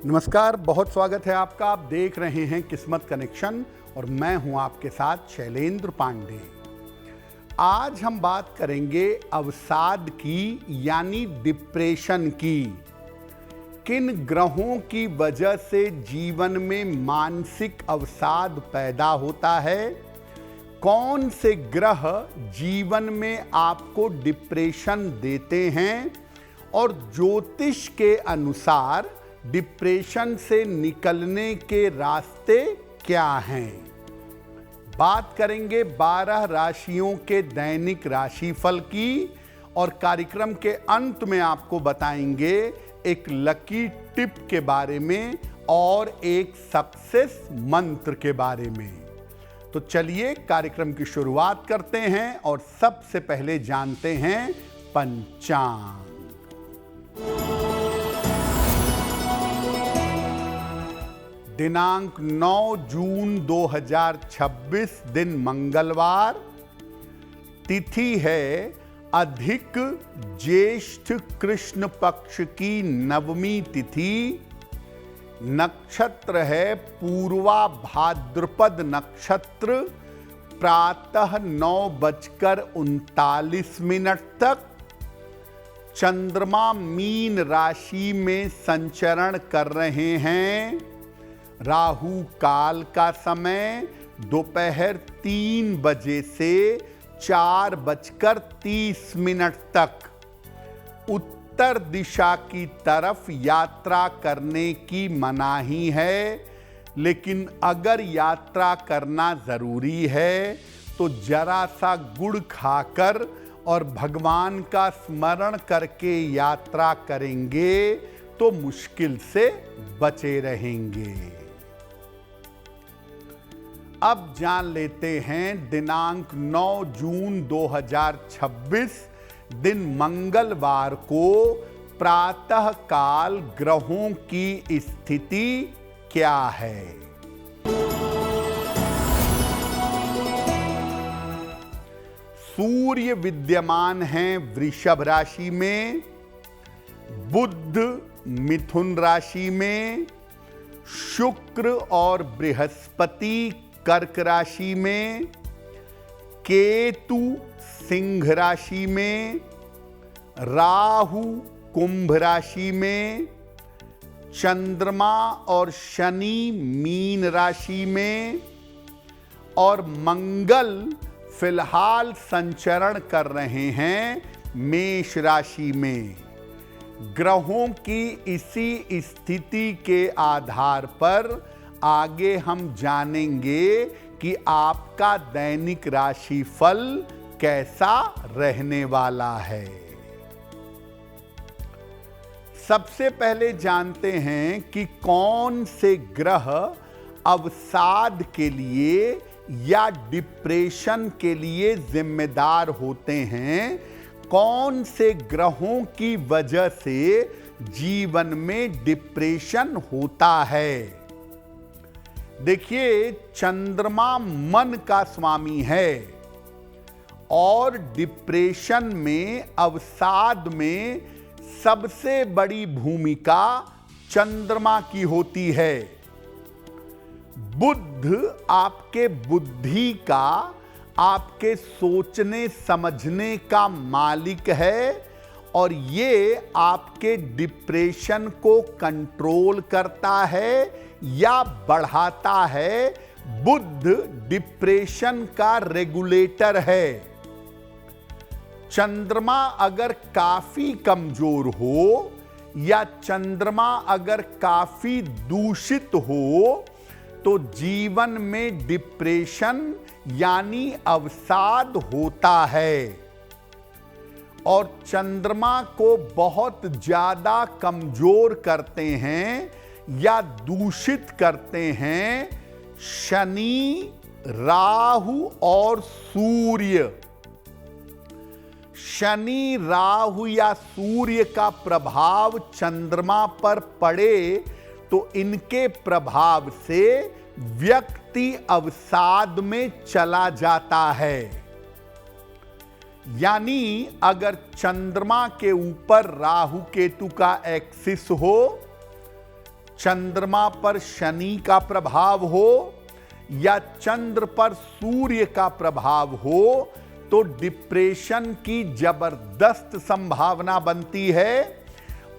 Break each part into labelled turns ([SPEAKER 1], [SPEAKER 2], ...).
[SPEAKER 1] नमस्कार, बहुत स्वागत है आपका। आप देख रहे हैं किस्मत कनेक्शन और मैं हूं आपके साथ शैलेंद्र पांडे। आज हम बात करेंगे अवसाद की यानी डिप्रेशन की। किन ग्रहों की वजह से जीवन में मानसिक अवसाद पैदा होता है, कौन से ग्रह जीवन में आपको डिप्रेशन देते हैं और ज्योतिष के अनुसार डिप्रेशन से निकलने के रास्ते क्या हैं। बात करेंगे 12 राशियों के दैनिक राशिफल की और कार्यक्रम के अंत में आपको बताएंगे एक लकी टिप के बारे में और एक सक्सेस मंत्र के बारे में। तो चलिए कार्यक्रम की शुरुआत करते हैं और सबसे पहले जानते हैं पंचांग। दिनांक 9 जून 2026, दिन मंगलवार, तिथि है अधिक ज्येष्ठ कृष्ण पक्ष की नवमी तिथि, नक्षत्र है पूर्वा भाद्रपद नक्षत्र, प्रातः 9:39 तक। चंद्रमा मीन राशि में संचरण कर रहे हैं। राहु काल का समय दोपहर 3 बजे से 4:30 तक। उत्तर दिशा की तरफ यात्रा करने की मनाही है, लेकिन अगर यात्रा करना जरूरी है तो जरा सा गुड़ खाकर और भगवान का स्मरण करके यात्रा करेंगे तो मुश्किल से बचे रहेंगे। अब जान लेते हैं दिनांक 9 जून 2026, दिन मंगलवार को प्रातः काल ग्रहों की स्थिति क्या है। सूर्य विद्यमान हैं वृषभ राशि में, बुध मिथुन राशि में, शुक्र और बृहस्पति कर्क राशि में, केतु सिंह राशि में, राहु कुंभ राशि में, चंद्रमा और शनि मीन राशि में और मंगल फिलहाल संचरण कर रहे हैं मेष राशि में। ग्रहों की इसी स्थिति के आधार पर आगे हम जानेंगे कि आपका दैनिक राशिफल कैसा रहने वाला है। सबसे पहले जानते हैं कि कौन से ग्रह अवसाद के लिए या डिप्रेशन के लिए जिम्मेदार होते हैं, कौन से ग्रहों की वजह से जीवन में डिप्रेशन होता है। देखिए, चंद्रमा मन का स्वामी है और डिप्रेशन में, अवसाद में सबसे बड़ी भूमिका चंद्रमा की होती है। बुध आपके बुद्धि का, आपके सोचने समझने का मालिक है और ये आपके डिप्रेशन को कंट्रोल करता है या बढ़ाता है। बुध डिप्रेशन का रेगुलेटर है। चंद्रमा अगर काफी कमजोर हो या चंद्रमा अगर काफी दूषित हो तो जीवन में डिप्रेशन यानी अवसाद होता है। और चंद्रमा को बहुत ज्यादा कमजोर करते हैं या दूषित करते हैं शनि, राहु और सूर्य। शनि, राहु या सूर्य का प्रभाव चंद्रमा पर पड़े तो इनके प्रभाव से व्यक्ति अवसाद में चला जाता है। यानी अगर चंद्रमा के ऊपर राहु केतु का एक्सिस हो, चंद्रमा पर शनि का प्रभाव हो या चंद्र पर सूर्य का प्रभाव हो तो डिप्रेशन की जबरदस्त संभावना बनती है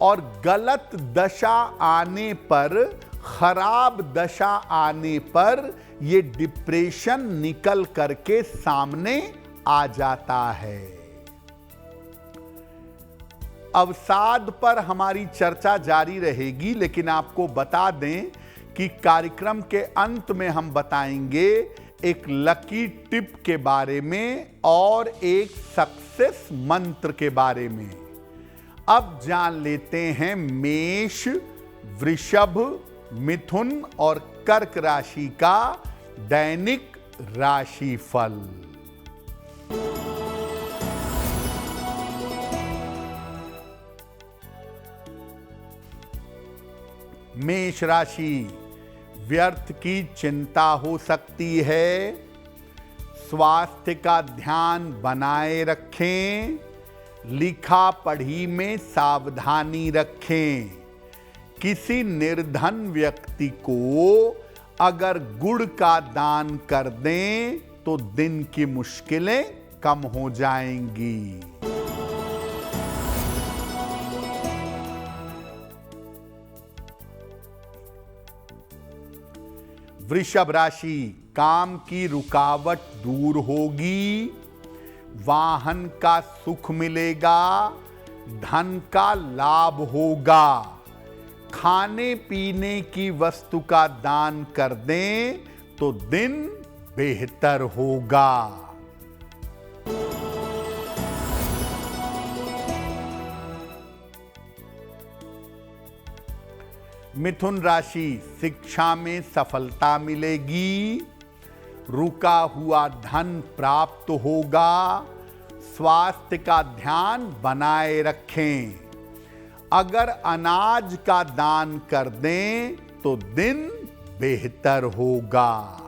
[SPEAKER 1] और गलत दशा आने पर, खराब दशा आने पर यह डिप्रेशन निकल करके सामने आ जाता है। अवसाद पर हमारी चर्चा जारी रहेगी, लेकिन आपको बता दें कि कार्यक्रम के अंत में हम बताएंगे एक लकी टिप के बारे में और एक सक्सेस मंत्र के बारे में। अब जान लेते हैं मेष, वृषभ, मिथुन और कर्क राशि का दैनिक राशिफल। मेष राशि, व्यर्थ की चिंता हो सकती है। स्वास्थ्य का ध्यान बनाए रखें। लिखा पढ़ी में सावधानी रखें। किसी निर्धन व्यक्ति को अगर गुड़ का दान कर दें तो दिन की मुश्किलें कम हो जाएंगी। वृषभ राशि, काम की रुकावट दूर होगी। वाहन का सुख मिलेगा। धन का लाभ होगा। खाने पीने की वस्तु का दान कर दें तो दिन बेहतर होगा। मिथुन राशि, शिक्षा में सफलता मिलेगी। रुका हुआ धन प्राप्त होगा। स्वास्थ्य का ध्यान बनाए रखें। अगर अनाज का दान कर दें तो दिन बेहतर होगा।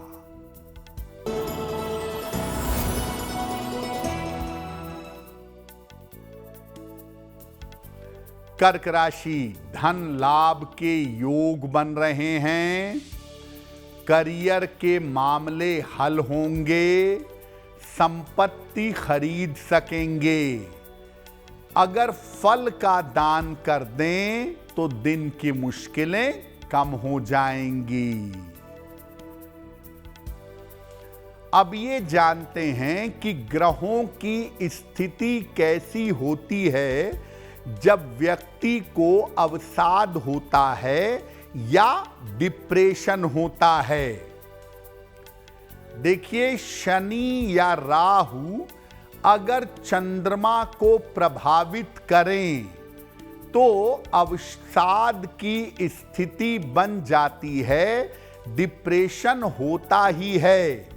[SPEAKER 1] कर्क राशि, धन लाभ के योग बन रहे हैं। करियर के मामले हल होंगे। संपत्ति खरीद सकेंगे। अगर फल का दान कर दें तो दिन की मुश्किलें कम हो जाएंगी। अब ये जानते हैं कि ग्रहों की स्थिति कैसी होती है जब व्यक्ति को अवसाद होता है या डिप्रेशन होता है। देखिए, शनि या राहु अगर चंद्रमा को प्रभावित करें तो अवसाद की स्थिति बन जाती है, डिप्रेशन होता ही है।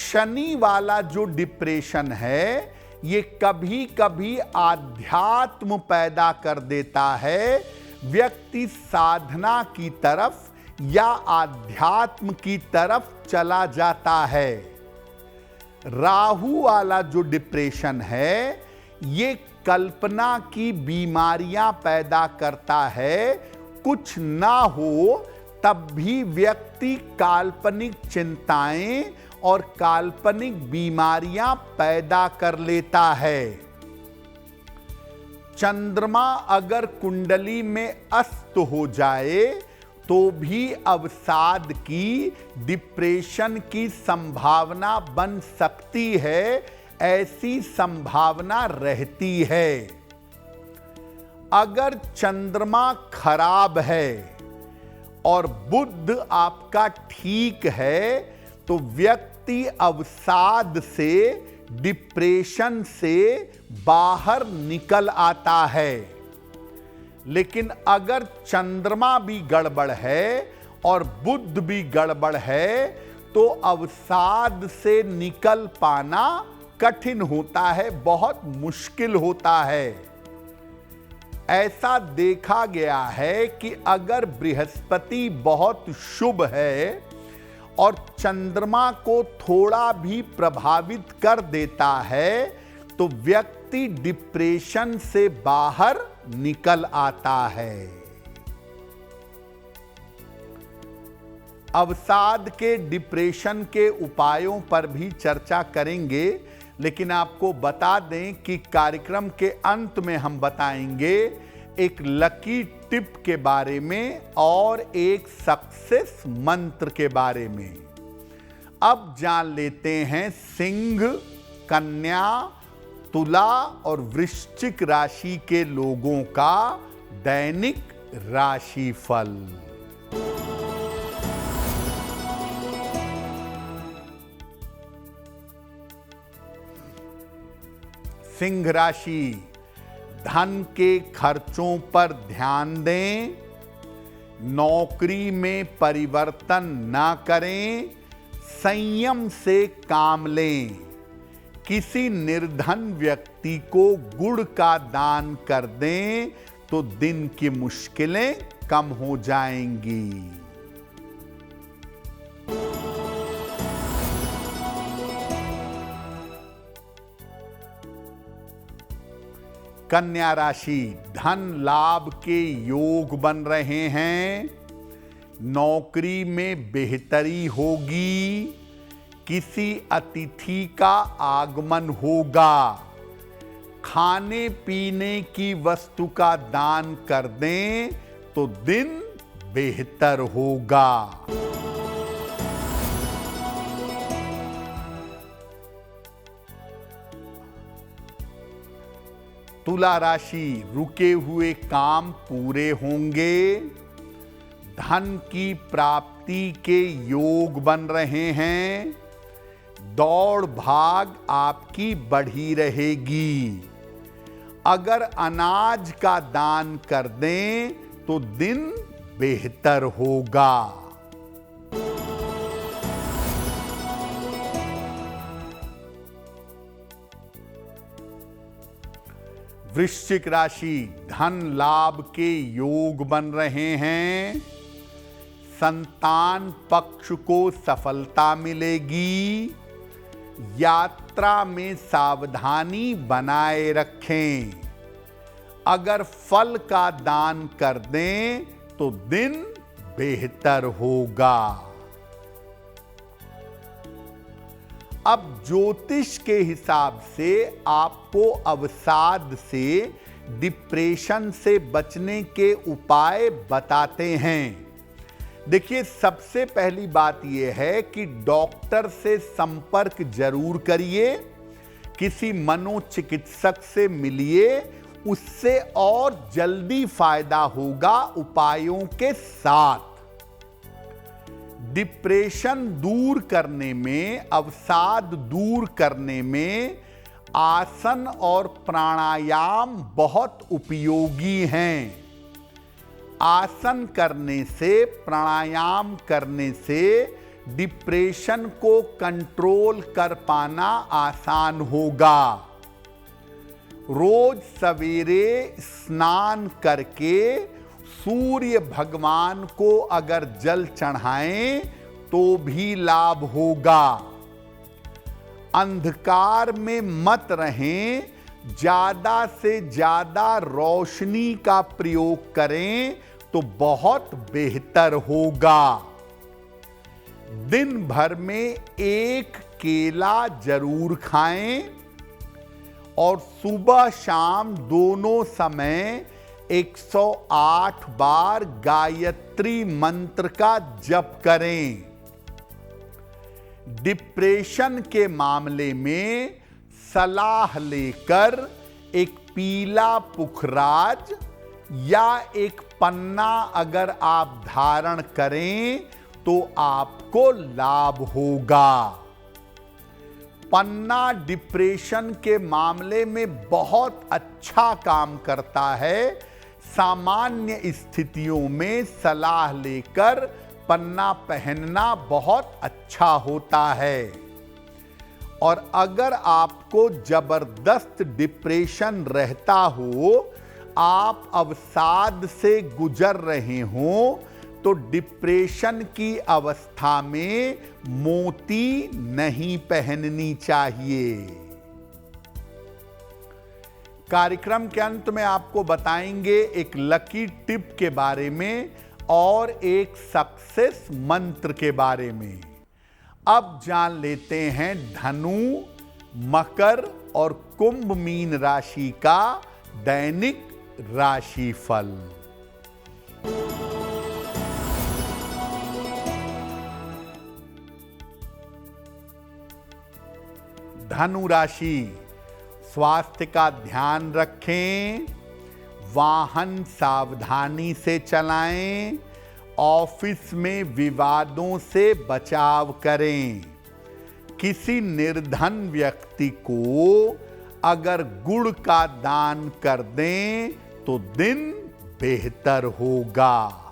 [SPEAKER 1] शनि वाला जो डिप्रेशन है ये कभी कभी आध्यात्म पैदा कर देता है। व्यक्ति साधना की तरफ या आध्यात्म की तरफ चला जाता है। राहु वाला जो डिप्रेशन है ये कल्पना की बीमारियां पैदा करता है। कुछ ना हो तब भी व्यक्ति काल्पनिक चिंताएं और काल्पनिक बीमारियां पैदा कर लेता है। चंद्रमा अगर कुंडली में अस्त हो जाए तो भी अवसाद की, डिप्रेशन की संभावना बन सकती है। ऐसी संभावना रहती है। अगर चंद्रमा खराब है और बुध आपका ठीक है तो व्यक्ति अवसाद से, डिप्रेशन से बाहर निकल आता है। लेकिन अगर चंद्रमा भी गड़बड़ है और बुध भी गड़बड़ है तो अवसाद से निकल पाना कठिन होता है, बहुत मुश्किल होता है। ऐसा देखा गया है कि अगर बृहस्पति बहुत शुभ है और चंद्रमा को थोड़ा भी प्रभावित कर देता है तो व्यक्ति डिप्रेशन से बाहर निकल आता है। अवसाद के डिप्रेशन के उपायों पर भी चर्चा करेंगे, लेकिन आपको बता दें कि कार्यक्रम के अंत में हम बताएंगे एक लकी टिप के बारे में और एक सक्सेस मंत्र के बारे में। अब जान लेते हैं सिंह, कन्या, तुला और वृश्चिक राशि के लोगों का दैनिक राशिफल। सिंह राशि, धन के खर्चों पर ध्यान दें, नौकरी में परिवर्तन ना करें, संयम से काम लें। किसी निर्धन व्यक्ति को गुड़ का दान कर दें तो दिन की मुश्किलें कम हो जाएंगी। कन्या राशि, धन लाभ के योग बन रहे हैं, नौकरी में बेहतरी होगी, किसी अतिथि का आगमन होगा, खाने पीने की वस्तु का दान कर दें तो दिन बेहतर होगा। तुला राशि, रुके हुए काम पूरे होंगे, धन की प्राप्ति के योग बन रहे हैं, दौड़ भाग आपकी बढ़ी रहेगी। अगर अनाज का दान कर दें तो दिन बेहतर होगा। वृश्चिक राशि, धन लाभ के योग बन रहे हैं, संतान पक्ष को सफलता मिलेगी, यात्रा में सावधानी बनाए रखें। अगर फल का दान कर दें तो दिन बेहतर होगा। अब ज्योतिष के हिसाब से आपको अवसाद से, डिप्रेशन से बचने के उपाय बताते हैं। देखिए, सबसे पहली बात यह है कि डॉक्टर से संपर्क जरूर करिए, किसी मनोचिकित्सक से मिलिए, उससे और जल्दी फायदा होगा उपायों के साथ। डिप्रेशन दूर करने में, अवसाद दूर करने में आसन और प्राणायाम बहुत उपयोगी हैं। आसन करने से, प्राणायाम करने से डिप्रेशन को कंट्रोल कर पाना आसान होगा। रोज सवेरे स्नान करके सूर्य भगवान को अगर जल चढ़ाएं तो भी लाभ होगा। अंधकार में मत रहें, ज्यादा से ज्यादा रोशनी का प्रयोग करें तो बहुत बेहतर होगा। दिन भर में एक केला जरूर खाएं और सुबह शाम दोनों समय 108 बार गायत्री मंत्र का जप करें। डिप्रेशन के मामले में सलाह लेकर एक पीला पुखराज या एक पन्ना अगर आप धारण करें तो आपको लाभ होगा। पन्ना डिप्रेशन के मामले में बहुत अच्छा काम करता है। सामान्य स्थितियों में सलाह लेकर पन्ना पहनना बहुत अच्छा होता है। और अगर आपको जबरदस्त डिप्रेशन रहता हो, आप अवसाद से गुजर रहे हो, तो डिप्रेशन की अवस्था में मोती नहीं पहननी चाहिए। कार्यक्रम के अंत में आपको बताएंगे एक लकी टिप के बारे में। और एक सक्सेस मंत्र के बारे में। अब जान लेते हैं धनु, मकर और कुंभ मीन राशि का दैनिक राशिफल। धनु राशि, स्वास्थ्य का ध्यान रखें, वाहन सावधानी से चलाएं, ऑफिस में विवादों से बचाव करें। किसी निर्धन व्यक्ति को अगर गुड़ का दान कर दें तो दिन बेहतर होगा।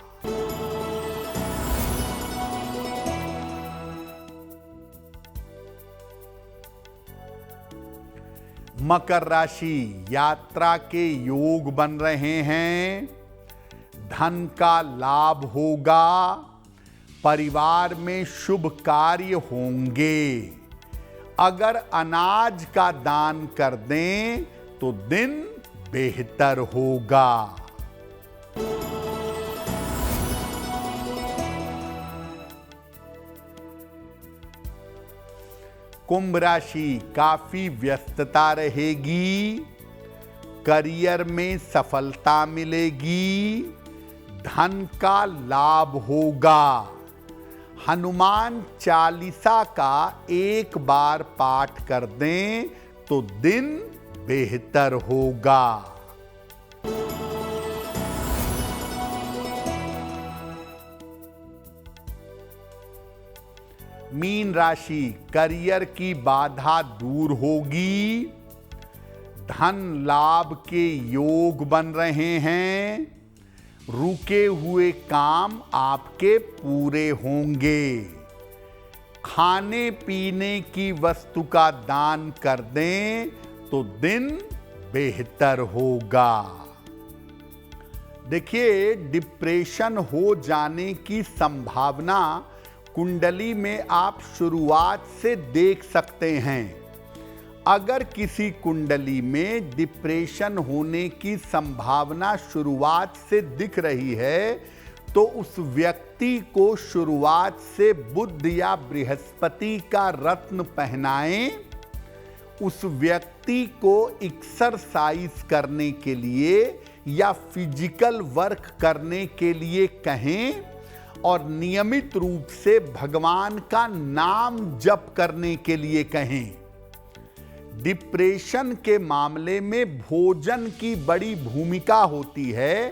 [SPEAKER 1] मकर राशि, यात्रा के योग बन रहे हैं, धन का लाभ होगा, परिवार में शुभ कार्य होंगे। अगर अनाज का दान कर दें तो दिन बेहतर होगा। कुंभ राशि, काफी व्यस्तता रहेगी, करियर में सफलता मिलेगी, धन का लाभ होगा। हनुमान चालीसा का एक बार पाठ कर दें तो दिन बेहतर होगा। मीन राशि, करियर की बाधा दूर होगी, धन लाभ के योग बन रहे हैं, रुके हुए काम आपके पूरे होंगे। खाने पीने की वस्तु का दान कर दें तो दिन बेहतर होगा। देखिए, डिप्रेशन हो जाने की संभावना कुंडली में आप शुरुआत से देख सकते हैं। अगर किसी कुंडली में डिप्रेशन होने की संभावना शुरुआत से दिख रही है तो उस व्यक्ति को शुरुआत से बुध या बृहस्पति का रत्न पहनाएं। उस व्यक्ति को एक्सरसाइज करने के लिए या फिजिकल वर्क करने के लिए कहें और नियमित रूप से भगवान का नाम जप करने के लिए कहें। डिप्रेशन के मामले में भोजन की बड़ी भूमिका होती है,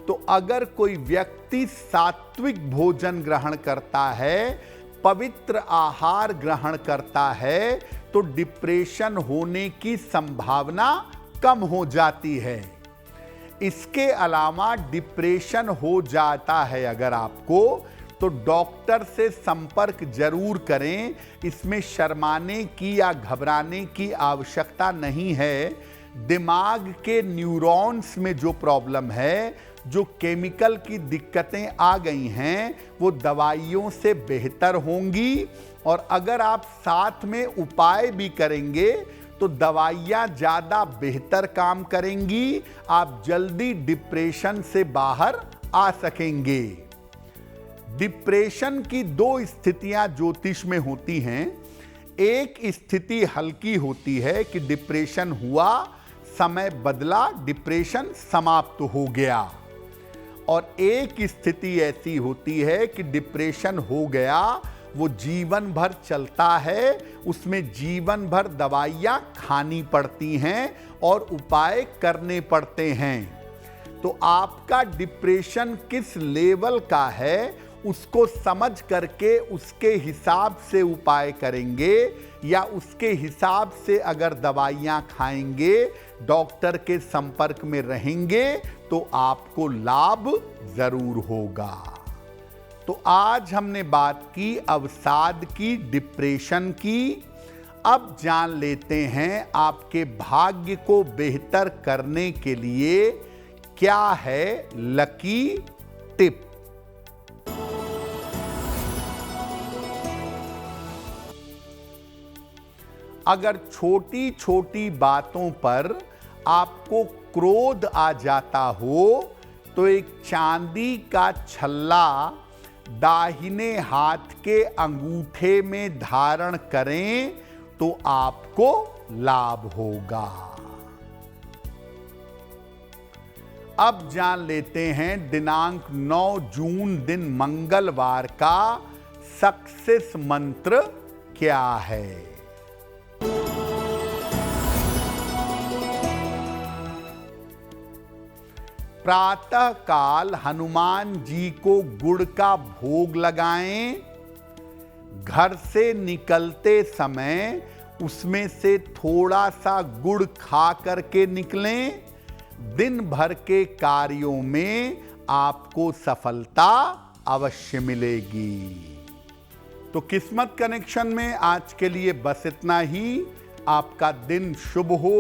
[SPEAKER 1] तो अगर कोई व्यक्ति सात्विक भोजन ग्रहण करता है, पवित्र आहार ग्रहण करता है, तो डिप्रेशन होने की संभावना कम हो जाती है। इसके अलावा डिप्रेशन हो जाता है अगर आपको, तो डॉक्टर से संपर्क जरूर करें। इसमें शर्माने की या घबराने की आवश्यकता नहीं है। दिमाग के न्यूरॉन्स में जो प्रॉब्लम है, जो केमिकल की दिक्कतें आ गई हैं, वो दवाइयों से बेहतर होंगी। और अगर आप साथ में उपाय भी करेंगे तो दवाइयाँ ज़्यादा बेहतर काम करेंगी, आप जल्दी डिप्रेशन से बाहर आ सकेंगे। डिप्रेशन की दो स्थितियां ज्योतिष में होती हैं। एक स्थिति हल्की होती है कि डिप्रेशन हुआ, समय बदला, डिप्रेशन समाप्त हो गया। और एक स्थिति ऐसी होती है कि डिप्रेशन हो गया, वो जीवन भर चलता है, उसमें जीवन भर दवाइयाँ खानी पड़ती हैं और उपाय करने पड़ते हैं। तो आपका डिप्रेशन किस लेवल का है उसको समझ करके उसके हिसाब से उपाय करेंगे, या उसके हिसाब से अगर दवाइयाँ खाएंगे, डॉक्टर के संपर्क में रहेंगे, तो आपको लाभ जरूर होगा। तो आज हमने बात की अवसाद की, डिप्रेशन की। अब जान लेते हैं आपके भाग्य को बेहतर करने के लिए क्या है लकी टिप। अगर छोटी छोटी बातों पर आपको क्रोध आ जाता हो तो एक चांदी का छल्ला दाहिने हाथ के अंगूठे में धारण करें तो आपको लाभ होगा। अब जान लेते हैं दिनांक 9 जून दिन मंगलवार का सक्सेस मंत्र क्या है। प्रातः काल हनुमान जी को गुड़ का भोग लगाएं। घर से निकलते समय उसमें से थोड़ा सा गुड़ खा करके निकलें। दिन भर के कार्यों में आपको सफलता अवश्य मिलेगी। तो किस्मत कनेक्शन में आज के लिए बस इतना ही। आपका दिन शुभ हो,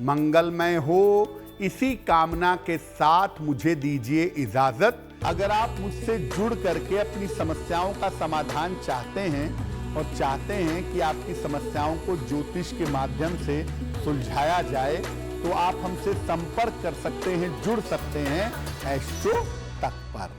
[SPEAKER 1] मंगलमय हो, इसी कामना के साथ मुझे दीजिए इजाजत। अगर आप मुझसे जुड़ करके अपनी समस्याओं का समाधान चाहते हैं और चाहते हैं कि आपकी समस्याओं को ज्योतिष के माध्यम से सुलझाया जाए, तो आप हमसे संपर्क कर सकते हैं, जुड़ सकते हैं एस्ट्रो तक पर।